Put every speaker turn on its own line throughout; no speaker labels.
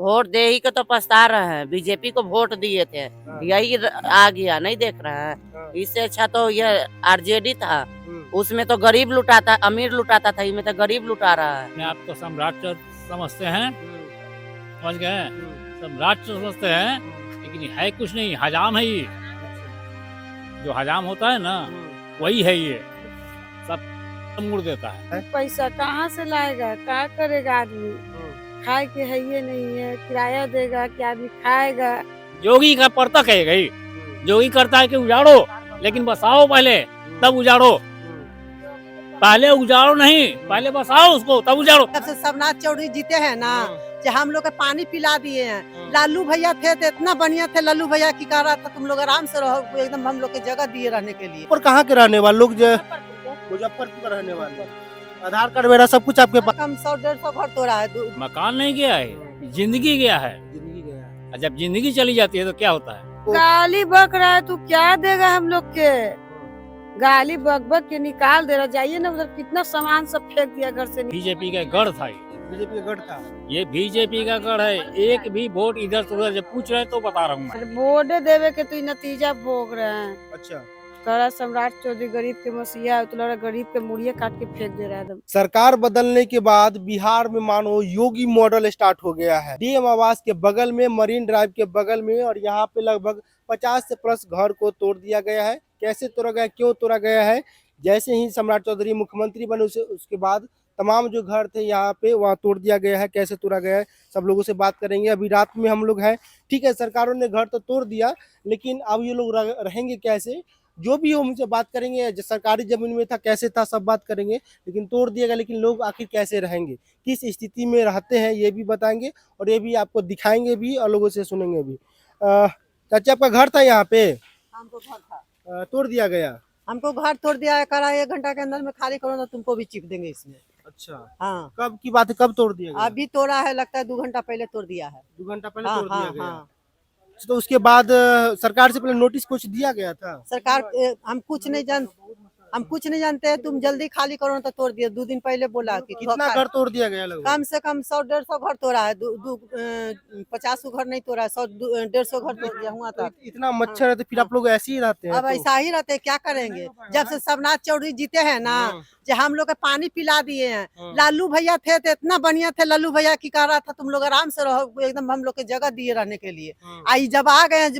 Vote दे ही के तो पछता रहे हैं। बीजेपी को वोट दिए थे, यही आ गया, नहीं देख रहे हैं। इससे अच्छा तो ये आरजेडी था, उसमें तो गरीब लुटाता, अमीर लुटाता था, इसमें तो गरीब लुटा रहा है।
अपने आप को सम्राट समझते हैं, समझ गए, सम्राट समझते हैं, लेकिन है कुछ नहीं, हजाम है ये। जो हजाम होता है ना, वही है ये, सब मुड़ देता है।
पैसा कहाँ से लाएगा, क्या करेगा आदमी? खाए के है ये नहीं है, किराया देगा कि आदमी खाएगा?
जोगी का परतक है गई, जोगी करता है कि उजाड़ो, लेकिन बसाओ पहले, तब उजाड़ो। पहले उजाड़ो नहीं, पहले बसाओ उसको, तब उजाड़ो।
जब से सबनाथ चौधरी जीते हैं ना, जो हम लोग के पानी पिला दिए हैं। लालू भैया थे तो इतना बढ़िया थे, लालू भैया की कह रहा था तुम लोग आराम से रहो, एकदम हम लोग के जगह दिए रहने के लिए।
और कहाँ के रहने वाले लोग? मुजफ्फरपुर का रहने वाले। आधार कार्ड मेरा सब कुछ आपके पास?
कम 100-150 घर तोड़ा है।
मकान नहीं गया है, जिंदगी गया है।
जिंदगी गया।
जब जिंदगी चली जाती है तो क्या होता है?
गाली बक रहा है, तू क्या देगा हम लोग के? गाली बक बक के निकाल दे रहा। जाइए ना उधर, कितना सामान सब फेंक दिया घर से।
बीजेपी का गढ़ था ये,
बीजेपी का गढ़ था
ये बीजेपी का गढ़ है। एक भी वोट इधर से उधर जब पूछ रहे तो बता रहा हूँ मैं।
वोटे देवे के तो नतीजा भोग रहे हैं।
अच्छा,
करा सम्राट चौधरी गरीब के मसीहा, तो लड़ा गरीब के मुड़िए काट के फेंक दे रहा है एकदम।
सरकार बदलने के बाद बिहार में मानो योगी मॉडल स्टार्ट हो गया है। डीएम आवास के बगल में, मरीन ड्राइव के बगल में, और यहाँ पे लगभग 50 से प्लस घर को तोड़ दिया गया है। कैसे तोड़ा गया, क्यों तोड़ा गया है? जैसे ही सम्राट चौधरी मुख्यमंत्री बने उसके बाद तमाम जो घर थे यहाँ पे, वहाँ तोड़ दिया गया है। कैसे तोड़ा गया है, सब लोगों से बात करेंगे। अभी रात में हम लोग हैं, ठीक है, सरकारों ने घर तो तोड़ दिया, लेकिन अब ये लोग रहेंगे कैसे? जो भी हो मुझसे बात करेंगे। जो सरकारी जमीन में था कैसे था, सब बात करेंगे। लेकिन तोड़ दिया गया, लेकिन लोग आखिर कैसे रहेंगे, किस स्थिति में रहते हैं, ये भी बताएंगे और ये भी आपको दिखाएंगे भी और लोगों से सुनेंगे भी। चाचा, आपका घर था यहाँ पे?
हमको घर था,
तोड़ दिया गया।
हमको घर तोड़ दिया है। करा 1 घंटा के अंदर में खाली करो तो तुमको भी चिप देंगे इसमें।
अच्छा,
हाँ,
कब की बात है, कब तोड़ दिया गया?
अभी तोड़ा है, लगता है 2 घंटा पहले तोड़ दिया है।
2 घंटा पहले
हाँ,
तोड़ दिया
हाँ,
गया।
हाँ।
तो उसके बाद सरकार से पहले नोटिस कुछ दिया गया था?
सरकार हम कुछ नहीं जानते। तुम जल्दी खाली करो तो तोड़ दिया। 2 दिन पहले बोला कि
कितना घर तोड़ दिया गया लगभग?
कम से कम 100-150 घर तोड़ा है। 50 घर नहीं तोड़ा है, 100-150 घर तोड़ दिया हुआ था।
इतना मच्छर है तो फिर आप लोग ऐसे ही रहते हैं?
अब ऐसा ही रहते, क्या करेंगे? जब से सबनाथ चौधरी जीते हैं ना, जो हम लोग के पानी पिला दिए हैं। लालू भैया थे तो इतना बढ़िया थे, लालू भैया की कह रहा था तुम लोग आराम से रहो, एकदम हम लोग के जगह दिए रहने के लिए। आई जब आ गए हैं,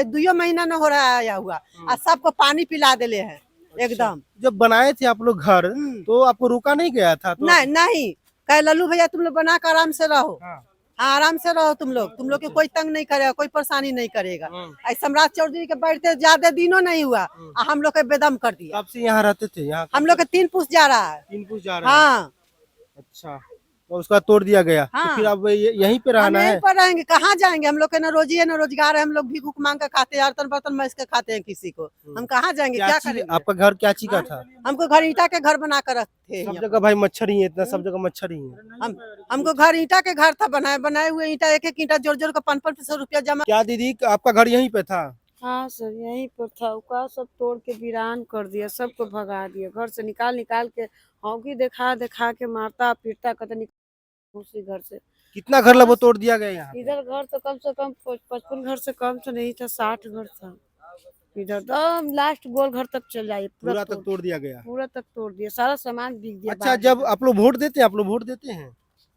2 महीना न हो रहा है आया हुआ, और सबको पानी पिला दिले हैं एकदम।
जब बनाए थे आप लोग घर, तो आपको रोका नहीं गया था? तो
नहीं कहे लालू भैया तुम लोग बना कर आराम से रहो।
हाँ।
हाँ, आराम से रहो तुम लोग के कोई तंग नहीं करेगा, कोई परेशानी नहीं करेगा। सम्राट चौधरी के बैठते ज्यादा दिनों नहीं हुआ, हम लोग के बेदम कर दिया।
कब से यहाँ रहते थे? यहाँ
हम लोग के 3 पुष जा रहा है।
3 पुश जा रहे हैं।
हाँ,
अच्छा, तो उसका तोड़ दिया गया।
हाँ।
तो फिर अब यहीं पे
हम
रहना
यहीं
है?
पर रहेंगे, कहाँ जाएंगे? हम लोग के न रोजी है न रोजगार है। हम लोग भी भूख मांग के खाते हैं, बर्तन बर्तन मैस के खाते हैं किसी को। हम कहाँ जाएंगे, क्या करेंगे?
आपका घर क्या चीज का था?
हमको घर ईटा के घर बना कर रखते
सब
हैं।
जगह भाई मच्छर ही है, इतना सब जगह मच्छर ही है।
हमको घर ईटा के घर था, बनाए हुए ईटा, एक ईटा जोड़ जोड़ कर 500 रुपया जमा।
क्या दीदी, आपका घर यहीं पे था?
हाँ सर, यहीं पर था। उका सब तोड़ के वीरान कर दिया, सबको भगा दिया, घर से निकाल के हॉकी दिखा के मारता पीटता, कहते उसी घर से।
कितना घर लगभग तोड़ दिया गया यहाँ?
इधर घर तो कम से कम 55 घर से कम तो नहीं था, 60 घर था इधर। तो लास्ट गोल घर तक चल जाइए,
पूरा तक तोड़ दिया गया।
पूरा तक तोड़ दिया, सारा सामान बिक दिया।
अच्छा, जब आप लोग वोट देते हैं, आप लोग वोट देते हैं?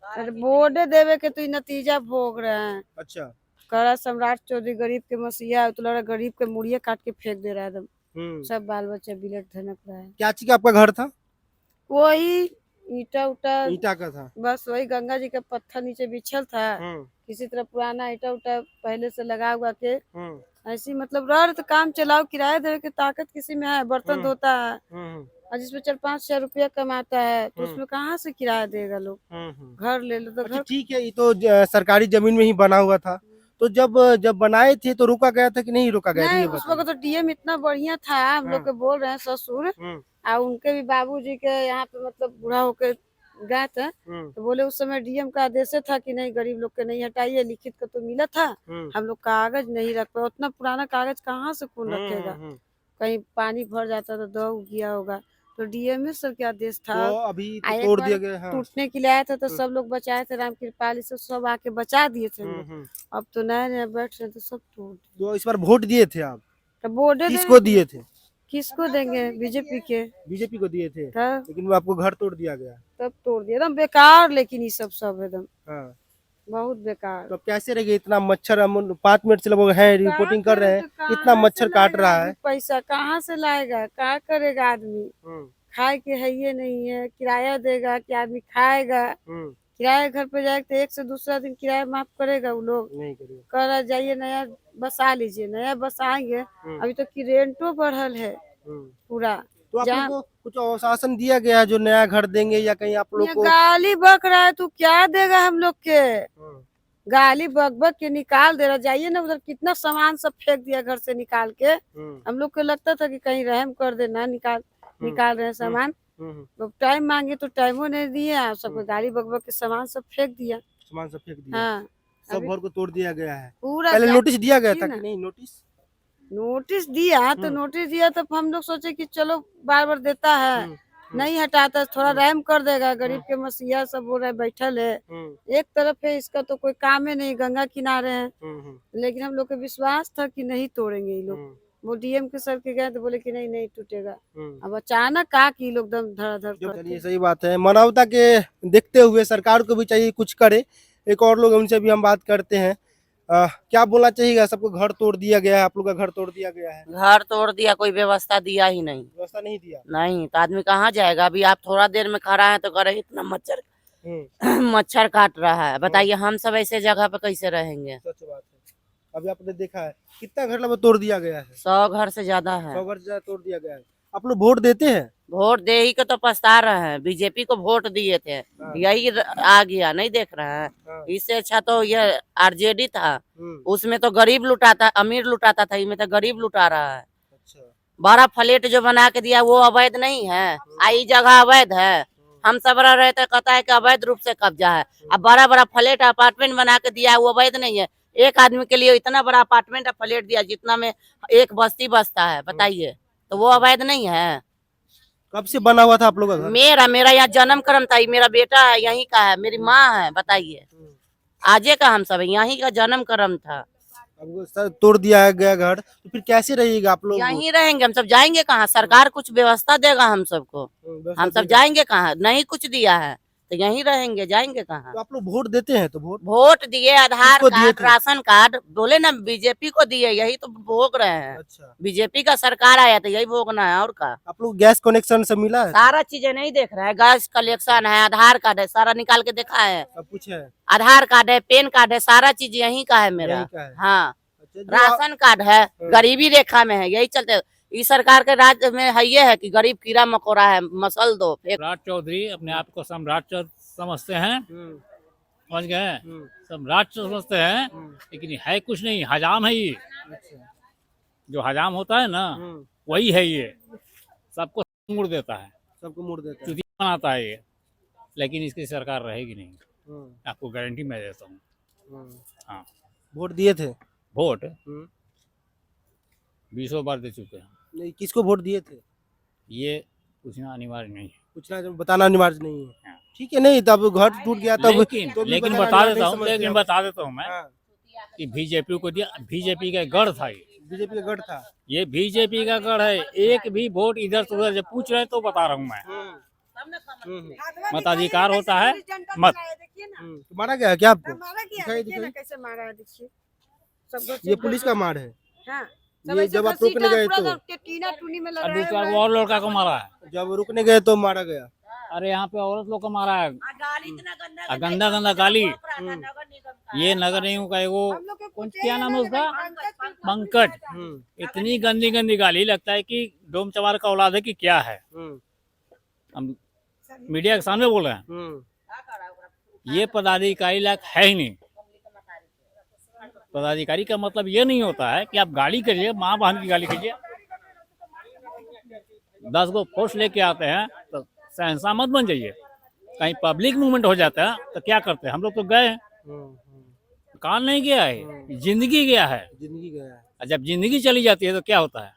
अरे वोटे देवे के तो नतीजा भोग रहे हैं।
अच्छा,
करा सम्राट चौधरी गरीब के मसीहा, तो लड़ा गरीब के मुड़िए काट के फेंक दे रहा है एकदम। सब बाल बच्चे बिलट धनक रहा है।
क्या चीज का आपका घर था?
वही ईटा उटा,
ईटा का था।
बस वही गंगा जी का पत्थर नीचे बिछल था। किसी तरह पुराना ईटा उटा पहले से लगा हुआ के ऐसी, मतलब रह तो काम चलाओ, किराया देवे की ताकत किसी में है? बर्तन धोता है और जिसमें 4-5 हजार रुपया कमाता है, तो उसमें कहाँ से किराया देगा लोग? घर ले लो तो
अच्छा,
घर।
ठीक है, ये तो सरकारी जमीन में ही बना हुआ था। तो जब बनाए थे तो रोका गया था कि नहीं रोका गया था?
नहीं,
ये
उस
बताइए।
वक्त तो डीएम इतना बढ़िया था, हम लोग के बोल रहे हैं ससुर, और उनके भी बाबूजी के यहाँ पे मतलब बूढ़ा होके गए थे, तो बोले उस समय डीएम का आदेश था कि नहीं, गरीब लोग के नहीं हटाइए, लिखित का तो मिला था, हम लोग कागज नहीं रख पाए। उतना पुराना कागज कहाँ से कौन रखेगा? कहीं पानी भर जाता तो दह गया होगा, तो डीएमओ सर के आदेश था।
तो अभी तो
एक
तोड़
बार
दिया गया है। हाँ।
टूटने के लिए आया था तो सब लोग बचाए थे, राम कृपाल से सब आके बचा दिए थे हम लोग। अब तो नए नए बैठ रहे तो सब तोड़ दिए।
तो इस बार वोट दिए थे आप?
तो बोर्डे
किसको दिए थे?
किसको देंगे? बीजेपी के।
बीजेपी को दिए थे,
तब
लेकिन वो आपको घर तोड़ दिया गया।
तोड़ दिया एकदम बेकार, लेकिन ये सब एकदम
हाँ।
बहुत बेकार।
तो अब कैसे रहेगा? इतना मच्छर, हम 5 मिनट से लोग हैं रिपोर्टिंग कर रहे हैं, इतना मच्छर काट रहा है।
पैसा कहाँ से लाएगा? क्या करेगा आदमी? खाए के है ये नहीं है, किराया देगा कि आदमी खाएगा? किराया घर पे जाएगा तो एक से दूसरा दिन किराया माफ करेगा वो लोग?
नहीं करेगा।
कर जाइए नया बसा लीजिए, नया बसाएंगे। अभी तो की रेंटो बढ़ल है पूरा।
तो आप लोग को कुछ आश्वासन दिया गया है जो नया घर देंगे, या कहीं आप लोग को?
गाली बक रहा है, तू क्या देगा हम लोग के? गाली बक बक के निकाल दे रहा। जाइए ना उधर, कितना सामान सब फेंक दिया घर से निकाल के। हम लोग को लगता था कि कहीं रहम कर देना, निकाल रहे हैं सामान। तो टाइम मांगे तो टाइमो नहीं दिया, सबको गाली बक बक के सामान सब फेंक दिया।
सामान सब फेंक दिया।
हाँ,
सब घर को तोड़ दिया गया है।
पूरा
पहले नोटिस दिया गया था
ना।
कि नहीं?
नोटिस दिया तो नोटिस दिया तो हम लोग सोचे कि चलो बार बार देता है, नहीं हटाता, थोड़ा रहम कर देगा। गरीब के मसीहा सब हो रहे बैठल है, एक तरफ है, इसका तो कोई काम ही नहीं, गंगा किनारे है। लेकिन हम लोग को विश्वास था कि नहीं तोड़ेंगे ये लोग। वो डीएम के सर के गए तो बोले कि नहीं टूटेगा। अब अचानक कहा कि ये लोग दम धड़ाधड़ करते।
चलिए, सही बात है। मानवता के देखते हुए सरकार को भी चाहिए कुछ करे। एक और लोग, उनसे भी हम बात करते हैं। क्या बोलना चाहिएगा? सबको घर तोड़ दिया गया है, आप लोग का घर तोड़ दिया गया है।
घर तोड़ दिया, कोई व्यवस्था दिया ही नहीं।
व्यवस्था नहीं दिया।
नहीं तो आदमी कहाँ जाएगा? अभी आप थोड़ा देर में खड़ा है तो करे इतना मच्छर मच्छर काट रहा है। बताइए हम सब ऐसे जगह पे कैसे रहेंगे?
सच बात है। अभी आपने देखा है कितना घर लगभग तोड़ दिया गया है।
100 घर से ज्यादा है।
100 घर से ज्यादा तोड़ दिया गया है। आप लोग वोट देते हैं?
वोट दे ही के तो पछता रहे हैं। बीजेपी को वोट दिए थे, यही आ गया, नहीं देख रहे हैं। इससे अच्छा तो ये आरजेडी था, उसमें तो गरीब लुटाता, अमीर लुटाता था, इसमें तो गरीब लुटा रहा है।
अच्छा।
बड़ा फ्लैट जो बना के दिया वो अवैध नहीं है? आई जगह अवैध है। हम सब रह रहे थे, कहता है कि अवैध रूप से कब्जा है। अब बड़ा बड़ा फ्लैट अपार्टमेंट बना के दिया, वो अवैध नहीं है? एक आदमी के लिए इतना बड़ा अपार्टमेंट फ्लैट दिया जितना में एक बस्ती बसता है, बताइए, तो वो अवैध नहीं है?
कब से बना हुआ था आप लोग का घर?
मेरा यहाँ जन्म कर्म था, मेरा बेटा है यहीं का है, मेरी माँ है, बताइए। आजे का हम सब यहीं का जन्म कर्म था।
अब वो तोड़ दिया गया घर, तो फिर कैसे रहिएगा आप लोग?
यहीं रहेंगे हम सब, जाएंगे कहाँ? सरकार कुछ व्यवस्था देगा हम सबको? हम सब जाएंगे कहाँ? नहीं कुछ दिया है तो यहीं रहेंगे, जाएंगे कहाँ?
तो आप लोग वोट देते हैं? तो
वोट दिए, आधार
किसको दिए
कार्ड,
थे?
राशन कार्ड, बोले ना बीजेपी को दिए, यही तो भोग रहे हैं।
अच्छा।
बीजेपी का सरकार आया तो यही भोगना है, और का?
आप लोग गैस कनेक्शन सब मिला है?
सारा चीजें नहीं देख रहा है? गैस कलेक्शन है, आधार कार्ड है, सारा निकाल के देखा है।
सब कुछ है।
आधार कार्ड है, पैन कार्ड है, सारा चीज यहीं का है मेरा।
यहीं का है।
हाँ,
अच्छा,
राशन कार्ड है, गरीबी रेखा में है, यही चलते। इस सरकार के राज्य में है ये है कि गरीब कीड़ा मकोड़ा है, मसल दो।
सम्राट चौधरी अपने आप को सम्राट समझते हैं, समझ गए? सम्राट समझते हैं, लेकिन है कुछ नहीं, हजाम है ये। जो हजाम होता है ना, वही है ये। सबको मुड़ देता है,
सबको मुड़ देता है।
चुतिया बनाता है ये। लेकिन इसकी सरकार रहेगी नहीं, आपको गारंटी मैं देता हूँ। हाँ,
वोट दिए थे?
वोट 20 बार दे चुके हैं।
नहीं, किसको वोट दिए थे?
ये पूछना अनिवार्य नहीं है।
पूछना, बताना अनिवार्य नहीं है। ठीक है, नहीं तब घर टूट गया तब
लेकिन बता देता हूँ मैं कि बीजेपी को दिया, बीजेपी का गढ़ था ये।
बीजेपी का गढ़ था
ये, बीजेपी का गढ़ है। एक भी वोट इधर से उधर जब पूछ रहे तो बता रहा हूँ मैं। मताधिकार होता है, मत।
मारा गया क्या आपको?
दिखाइए कैसे मारा है, देखिए।
ये पुलिस का मार है।
हाँ,
ये जब आप रुकने गए तो
टीना टूनी में
और दूसरा को और लड़का को मारा है।
जब रुकने गए तो मारा गया।
अरे यहाँ पे औरत लोग को मारा है, गंदा गंदा गाली। ये नगर निगम का वो क्या नाम है उसका, पंकज। इतनी गंदी गंदी गाली, लगता है कि डोम चमार का औलाद है कि क्या है। हम मीडिया के सामने बोल रहे हैं, ये पदाधिकारी लायक है ही नहीं। पदाधिकारी का मतलब ये नहीं होता है कि आप गाली करिए, माँ बहन की गाली कीजिए। 10 गो फोर्स लेके आते हैं तो सहनसा मत बन जाइए। कहीं पब्लिक मूवमेंट हो जाता है तो क्या करते हैं? हम लोग तो गए, काल नहीं गया है, जिंदगी गया है।
जिंदगी गया है।
जब जिंदगी चली जाती है तो क्या होता है?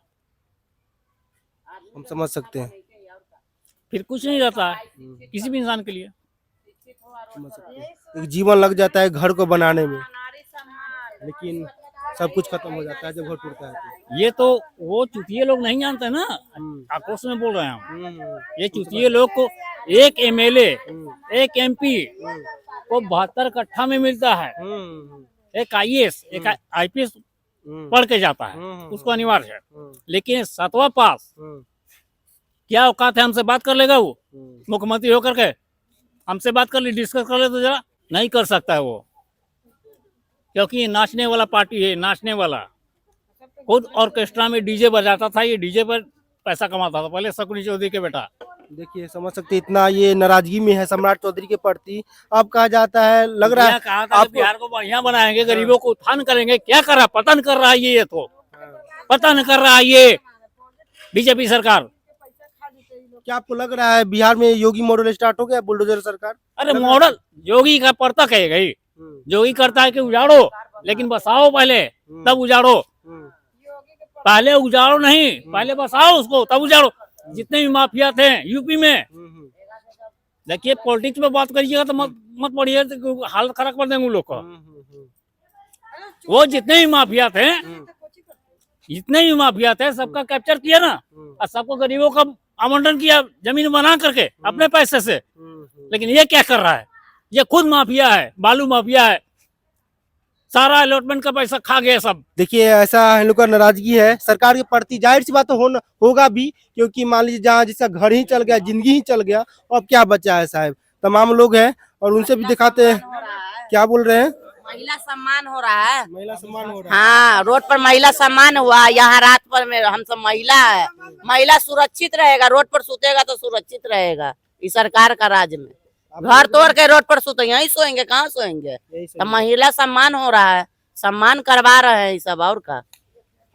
हम समझ सकते हैं।
फिर कुछ नहीं रहता है किसी भी इंसान के लिए।
समझ सकते हैं। एक जीवन लग जाता है घर को बनाने में, लेकिन सब कुछ खत्म हो जाता है जब घर टूटता है तो।
ये तो वो चुतिये लोग नहीं जानते ना, आक्रोश में बोल रहे हैं हम। ये चुतिये लोग को एक एमएलए एक एमपी को 72 कट्ठा में मिलता है, एक आईएएस एक आईपीएस पढ़ के जाता है, उसको अनिवार्य है। लेकिन 7वां पास क्या औकात है हमसे बात कर लेगा वो मुख्यमंत्री होकर के? हमसे बात कर ले, डिस्कस कर ले तो जरा नहीं कर सकता है वो, क्योंकि ये नाचने वाला पार्टी है, नाचने वाला। खुद ऑर्केस्ट्रा में डीजे बजाता था, ये डीजे पर पैसा कमाता था पहले, शकुनी चौधरी के बेटा।
देखिए समझ सकते हैं, इतना ये नाराजगी में है सम्राट चौधरी के प्रति। अब कहा जाता है, लग रहा है
कहा था बिहार को बढ़िया बनाएंगे, गरीबों को उत्थान करेंगे, क्या कर रहा, पतन कर रहा है ये तो पतन कर रहा है ये बीजेपी सरकार।
क्या आपको लग रहा है बिहार में योगी मॉडल स्टार्ट हो गया, बुलडोजर सरकार?
अरे मॉडल योगी का पड़ता कहेगा ही, योगी करता है कि उजाड़ो, लेकिन बसाओ पहले तब उजाड़ो। पहले उजाड़ो नहीं, पहले बसाओ उसको तब उजाड़ो। जितने भी माफिया थे यूपी में, देखिए पॉलिटिक्स में बात करिएगा तो मत पढ़िए, तो हालत खराब कर देंगे उन लोग को। वो जितने भी माफिया थे सबका कैप्चर किया ना, और सबको गरीबों का आवंटन किया जमीन बना करके अपने पैसे से। लेकिन ये क्या कर रहा है, ये खुद माफिया है, बालू माफिया है, सारा अलॉटमेंट का पैसा खा गया सब।
देखिए ऐसा हम लोग का नाराजगी है सरकार के प्रति, जाहिर सी बात तो होगा भी, क्योंकि मान लीजिए जहाँ जिसका घर ही चल गया, जिंदगी ही चल गया, और अब क्या बचा है साहब। तमाम लोग हैं और उनसे भी दिखाते हैं, क्या बोल रहे हैं?
महिला सम्मान हो रहा है,
महिला सम्मान हो रहा है।
हाँ रोड पर महिला सम्मान हुआ। यहाँ रात पर में हम सब महिला है, महिला सुरक्षित रहेगा, रोड पर सुतेगा तो सुरक्षित रहेगा। इस सरकार का राज में घर तोड़ के रोड पर सोते, यहीं सोएंगे, कहाँ सोएंगे? तो महिला सम्मान हो रहा है, सम्मान करवा रहे हैं ये सब। और का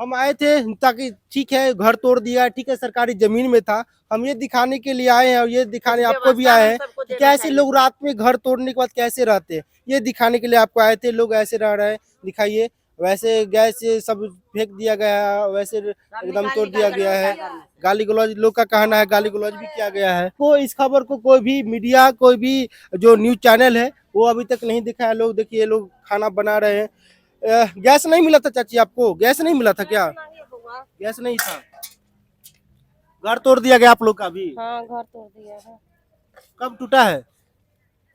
हम आए थे ताकि ठीक है घर तोड़ दिया, ठीक है सरकारी जमीन में था, हम ये दिखाने के लिए आए हैं और ये दिखाने आपको भी आए हैं कि कैसे लोग रात में घर तोड़ने के बाद कैसे रहते हैं, ये दिखाने के लिए आपको आए थे। लोग ऐसे रह रहे हैं, दिखाइए। वैसे गैस से सब फेंक दिया गया, वैसे एकदम तोड़ दिया गया है। गाली गलौज लोग का कहना है, गाली गलौज भी किया गया है। को इस खबर को कोई भी मीडिया, कोई भी जो न्यूज चैनल है वो अभी तक नहीं दिखाया। लोग देखिए, लोग खाना बना रहे हैं। गैस नहीं मिला था चाची आपको? गैस नहीं मिला था क्या? गैस नहीं था, घर तोड़ दिया गया आप लोग का भी?
हाँ घर तोड़ दिया है।
कब टूटा है?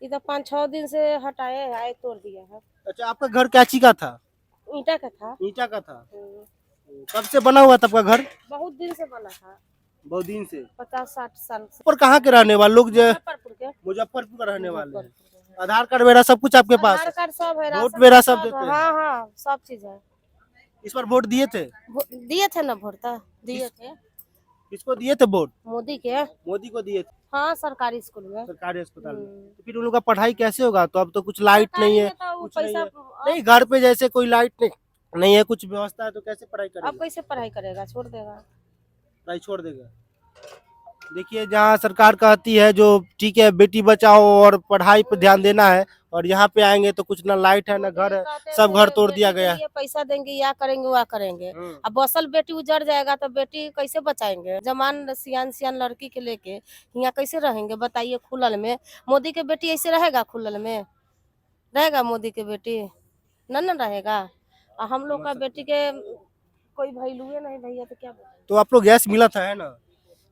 इधर 5-6 दिन से हटाए है, तोड़ दिया है।
अच्छा, आपका घर कैची का था?
ईंटा का था।
ईंटा का था। कब से बना हुआ था आपका घर?
बहुत दिन से बना था,
बहुत दिन से।
50-60 साल से।
पर कहाँ के रहने वाले लोग? जो
मुजफ्फरपुर के।
मुजफ्फरपुर का रहने वाले हैं। आधार कार्ड वगैरह सब कुछ आपके पास?
आधार कार्ड सब है,
वोट वगैरह सब देते हैं?
हाँ हाँ सब चीज है।
इस बार वोट दिए थे?
दिए थे ना वोट, दिए थे।
किसको दिए थे वोट?
मोदी के।
मोदी को दिए थे।
हाँ सरकारी स्कूल में,
सरकारी अस्पताल में। तो फिर उन लोग का पढ़ाई कैसे होगा? तो अब तो कुछ लाइट नहीं है, कुछ नहीं है। नहीं, घर पे जैसे कोई लाइट नहीं है, कुछ व्यवस्था है, तो कैसे पढ़ाई करेगा?
अब कैसे पढ़ाई करेगा? छोड़ देगा,
पढ़ाई छोड़ देगा। देखिए, जहाँ सरकार कहती है जो ठीक है बेटी बचाओ और पढ़ाई पर ध्यान देना है, और यहाँ पे आएंगे तो कुछ ना लाइट है ना घर है, सब घर तोड़ दिया गया है।
ये पैसा देंगे, या करेंगे वह करेंगे। अब बसल बेटी उजड़ जाएगा तो बेटी कैसे बचाएंगे? जमान सियान लड़की के लेके यहाँ कैसे रहेंगे बताइए? खुलल में मोदी के बेटी ऐसे रहेगा? खुलल में रहेगा मोदी के बेटी? न रहेगा। और हम लोग का बेटी के कोई वैल्यू नहीं भैया, तो क्या बोले?
तो आप लोग गैस मिला था है ना?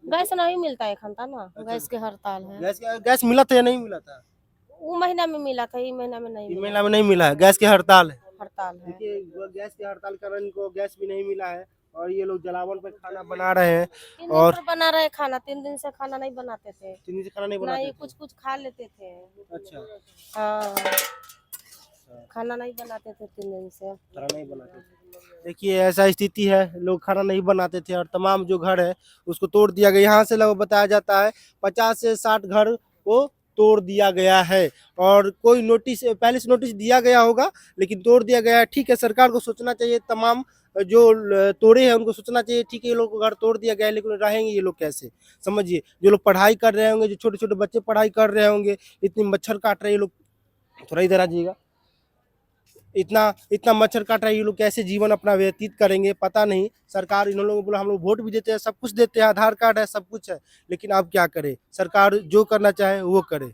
गैस नहीं मिलता है खनता ना, गैस के हड़ताल है।
गैस मिला था या नहीं मिला था?
वो महीना में मिला था, ये महीना में नहीं
तीन
मिला।
महीना में नहीं मिला है, गैस की हड़ताल है।
हड़ताल है।
देखिए, गैस की हड़ताल के कारण इनको गैस भी नहीं मिला है, और ये लोग जलावन पे खाना बना रहे हैं।
3 दिन
और
पर बना रहे खाना, 3 दिन से खाना नहीं बनाते थे।
3 दिन से खाना नहीं बनाते
नहीं,
थे।
कुछ खा लेते थे।
अच्छा,
हाँ खाना नहीं बनाते थे 3 दिन से।
खाना नहीं बनाते थे। देखिए ऐसा स्थिति है, लोग खाना नहीं बनाते थे और तमाम जो घर है उसको तोड़ दिया गया। यहाँ से लगभग बताया जाता है 50 से 60 घर को तोड़ दिया गया है, और कोई नोटिस पहले से नोटिस दिया गया होगा लेकिन तोड़ दिया गया है। ठीक है, सरकार को सोचना चाहिए, तमाम जो तोड़े हैं उनको सोचना चाहिए। ठीक है, ये लोग घर तोड़ दिया गया है, लेकिन रहेंगे ये लोग कैसे? समझिए, जो लोग पढ़ाई कर रहे होंगे, जो छोटे छोटे बच्चे पढ़ाई कर रहे होंगे, इतनी मच्छर काट रहे हैं ये लोग। थोड़ा इधर आ जाइएगा। इतना इतना मच्छर काट रहा है, ये लोग कैसे जीवन अपना व्यतीत करेंगे पता नहीं। सरकार इन लोगों को बोला हम लोग वोट भी देते हैं, सब कुछ देते हैं, आधार कार्ड है, सब कुछ है, लेकिन अब क्या करे, सरकार जो करना चाहे वो करे।